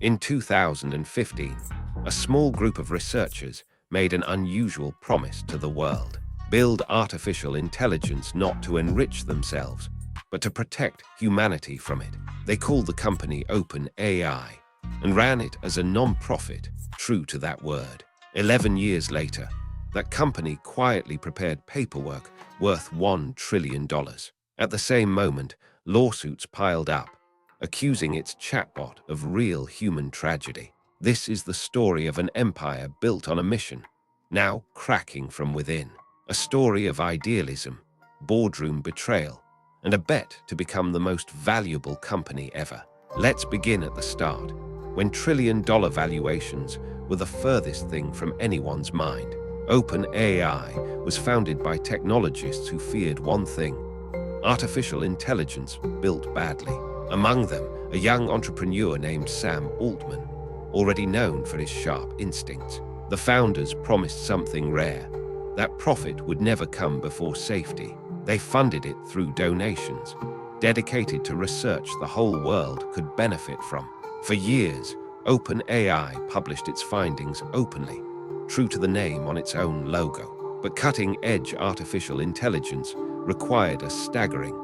In 2015, a small group of researchers made an unusual promise to the world: build artificial intelligence not to enrich themselves, but to protect humanity from it. They called the company OpenAI and ran it as a non-profit, true to that word. 11 years later, that company quietly prepared paperwork worth $1 trillion. At the same moment, lawsuits piled up, accusing its chatbot of real human tragedy. This is the story of an empire built on a mission, now cracking from within. A story of idealism, boardroom betrayal, and a bet to become the most valuable company ever. Let's begin at the start, when trillion-dollar valuations were the furthest thing from anyone's mind. OpenAI was founded by technologists who feared one thing: artificial intelligence built badly. Among them, a young entrepreneur named Sam Altman, already known for his sharp instincts. The founders promised something rare: that profit would never come before safety. They funded it through donations, dedicated to research the whole world could benefit from. For years, OpenAI published its findings openly, true to the name on its own logo. But cutting-edge artificial intelligence required a staggering,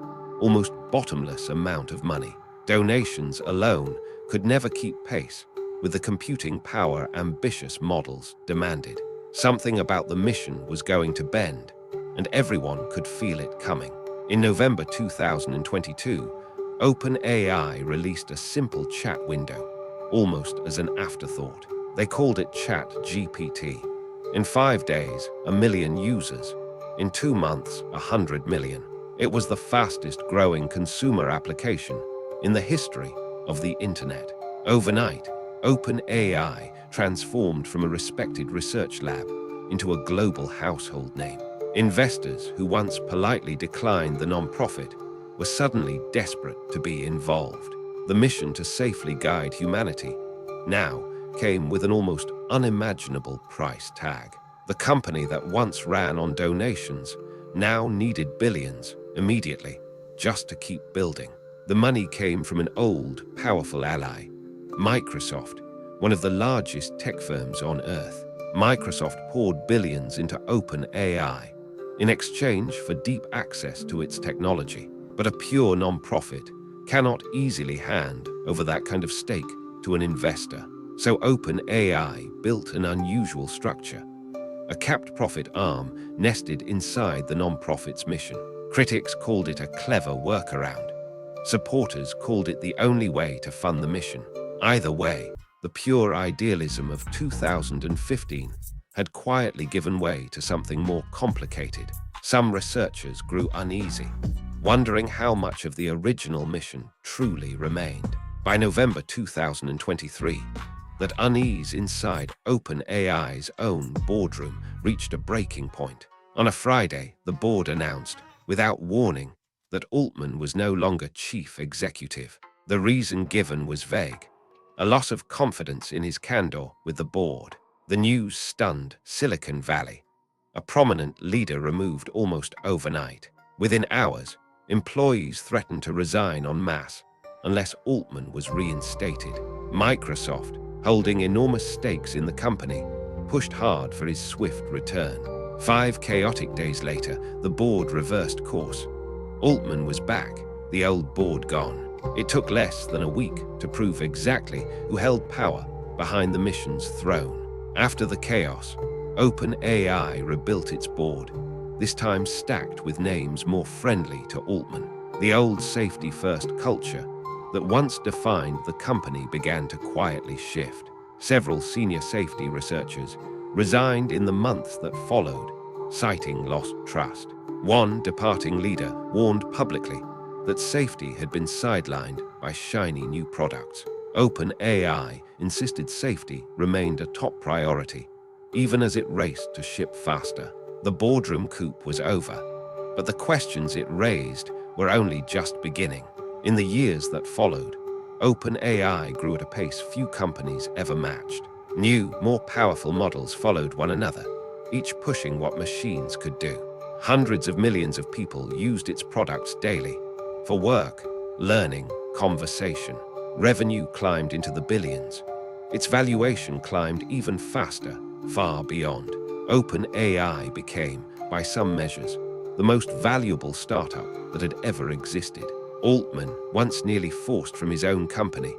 almost bottomless amount of money. Donations alone could never keep pace with the computing power ambitious models demanded. Something about the mission was going to bend, and everyone could feel it coming. In November 2022, OpenAI released a simple chat window, almost as an afterthought. They called it ChatGPT. In 5 days, 1 million users. In 2 months, 100 million. It was the fastest-growing consumer application in the history of the internet. Overnight, OpenAI transformed from a respected research lab into a global household name. Investors who once politely declined the non-profit were suddenly desperate to be involved. The mission to safely guide humanity now came with an almost unimaginable price tag. The company that once ran on donations now needed billions immediately just to keep building. The money came from an old, powerful ally, Microsoft, one of the largest tech firms on Earth. Microsoft poured billions into OpenAI in exchange for deep access to its technology. But a pure non-profit cannot easily hand over that kind of stake to an investor. So OpenAI built an unusual structure, a capped profit arm nested inside the non-profit's mission. Critics called it a clever workaround. Supporters called it the only way to fund the mission. Either way, the pure idealism of 2015 had quietly given way to something more complicated. Some researchers grew uneasy, wondering how much of the original mission truly remained. By November 2023, that unease inside OpenAI's own boardroom reached a breaking point. On a Friday, the board announced, without warning, that Altman was no longer chief executive. The reason given was vague: a loss of confidence in his candor with the board. The news stunned Silicon Valley. A prominent leader removed almost overnight. Within hours, employees threatened to resign en masse unless Altman was reinstated. Microsoft, holding enormous stakes in the company, pushed hard for his swift return. 5 chaotic days later, the board reversed course. Altman was back, the old board gone. It took less than a week to prove exactly who held power behind the mission's throne. After the chaos, OpenAI rebuilt its board, this time stacked with names more friendly to Altman. The old safety-first culture that once defined the company began to quietly shift. Several senior safety researchers resigned in the months that followed, citing lost trust. One departing leader warned publicly that safety had been sidelined by shiny new products. OpenAI insisted safety remained a top priority, even as it raced to ship faster. The boardroom coup was over, but the questions it raised were only just beginning. In the years that followed, OpenAI grew at a pace few companies ever matched. New, more powerful models followed one another, each pushing what machines could do. Hundreds of millions of people used its products daily, for work, learning, conversation. Revenue climbed into the billions. Its valuation climbed even faster, far beyond. OpenAI became, by some measures, the most valuable startup that had ever existed. Altman, once nearly forced from his own company,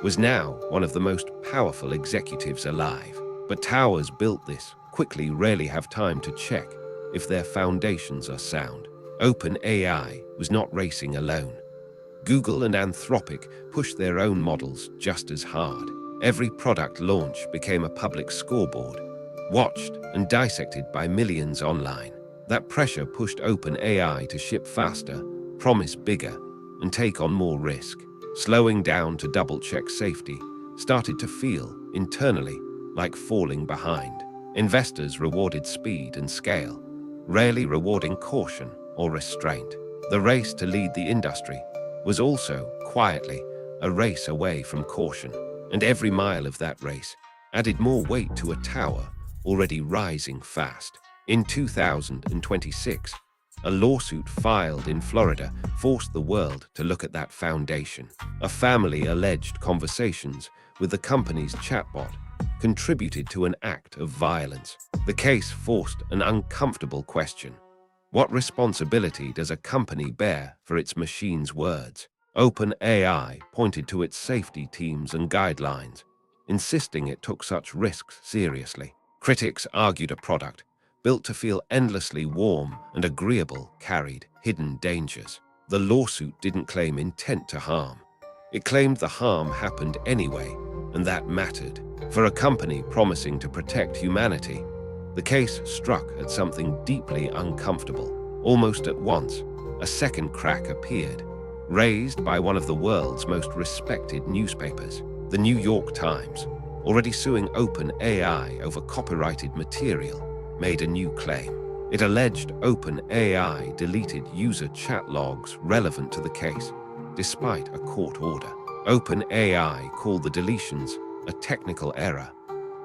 was now one of the most powerful executives alive. But towers built this quickly rarely have time to check if their foundations are sound. OpenAI was not racing alone. Google and Anthropic pushed their own models just as hard. Every product launch became a public scoreboard, watched and dissected by millions online. That pressure pushed OpenAI to ship faster, promise bigger, and take on more risk. Slowing down to double-check safety started to feel, internally, like falling behind. Investors rewarded speed and scale, rarely rewarding caution or restraint. The race to lead the industry was also, quietly, a race away from caution, and every mile of that race added more weight to a tower already rising fast. In 2026, a lawsuit filed in Florida forced the world to look at that foundation. A family alleged conversations with the company's chatbot contributed to an act of violence. The case forced an uncomfortable question. What responsibility does a company bear for its machine's words? OpenAI pointed to its safety teams and guidelines, insisting it took such risks seriously. Critics argued a product built to feel endlessly warm and agreeable carried hidden dangers. The lawsuit didn't claim intent to harm. It claimed the harm happened anyway, and that mattered. For a company promising to protect humanity, the case struck at something deeply uncomfortable. Almost at once, a second crack appeared, raised by one of the world's most respected newspapers. The New York Times, already suing OpenAI over copyrighted material, made a new claim. It alleged OpenAI deleted user chat logs relevant to the case, despite a court order. OpenAI called the deletions a technical error,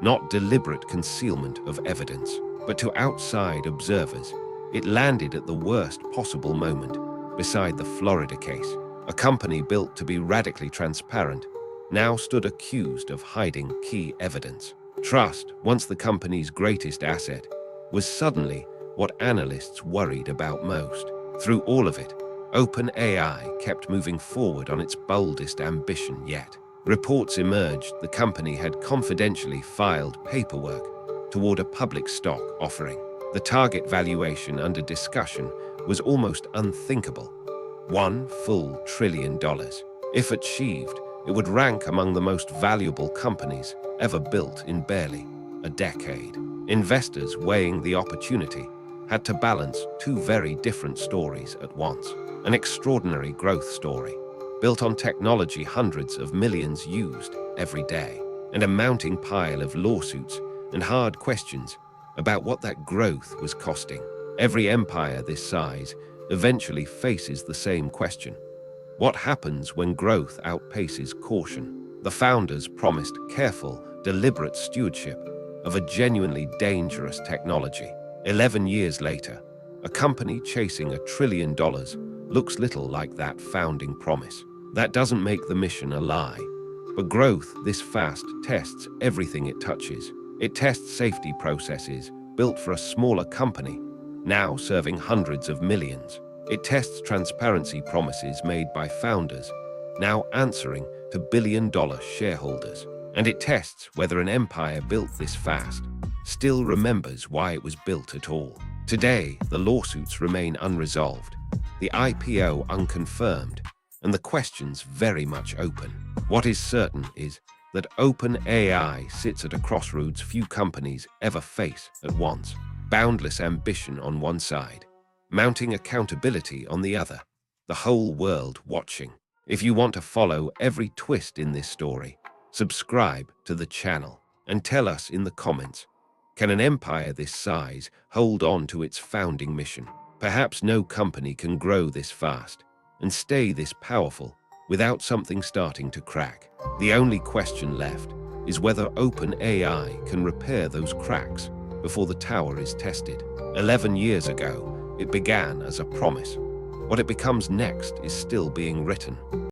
not deliberate concealment of evidence. But to outside observers, it landed at the worst possible moment, beside the Florida case. A company built to be radically transparent now stood accused of hiding key evidence. Trust, once the company's greatest asset, was suddenly what analysts worried about most. Through all of it, OpenAI kept moving forward on its boldest ambition yet. Reports emerged the company had confidentially filed paperwork toward a public stock offering. The target valuation under discussion was almost unthinkable: $1 trillion. If achieved, it would rank among the most valuable companies ever built in barely a decade. Investors weighing the opportunity had to balance two very different stories at once. An extraordinary growth story, built on technology hundreds of millions used every day, and a mounting pile of lawsuits and hard questions about what that growth was costing. Every empire this size eventually faces the same question. What happens when growth outpaces caution? The founders promised careful, deliberate stewardship of a genuinely dangerous technology. 11 years later, a company chasing $1 trillion looks little like that founding promise. That doesn't make the mission a lie, but growth this fast tests everything it touches. It tests safety processes built for a smaller company, now serving hundreds of millions. It tests transparency promises made by founders, now answering to billion-dollar shareholders. And it tests whether an empire built this fast still remembers why it was built at all. Today, the lawsuits remain unresolved, the IPO unconfirmed, and the questions very much open. What is certain is that OpenAI sits at a crossroads few companies ever face at once. Boundless ambition on one side, mounting accountability on the other, the whole world watching. If you want to follow every twist in this story, subscribe to the channel and tell us in the comments, can an empire this size hold on to its founding mission? Perhaps no company can grow this fast and stay this powerful without something starting to crack. The only question left is whether OpenAI can repair those cracks before the tower is tested. 11 years ago, it began as a promise. What it becomes next is still being written.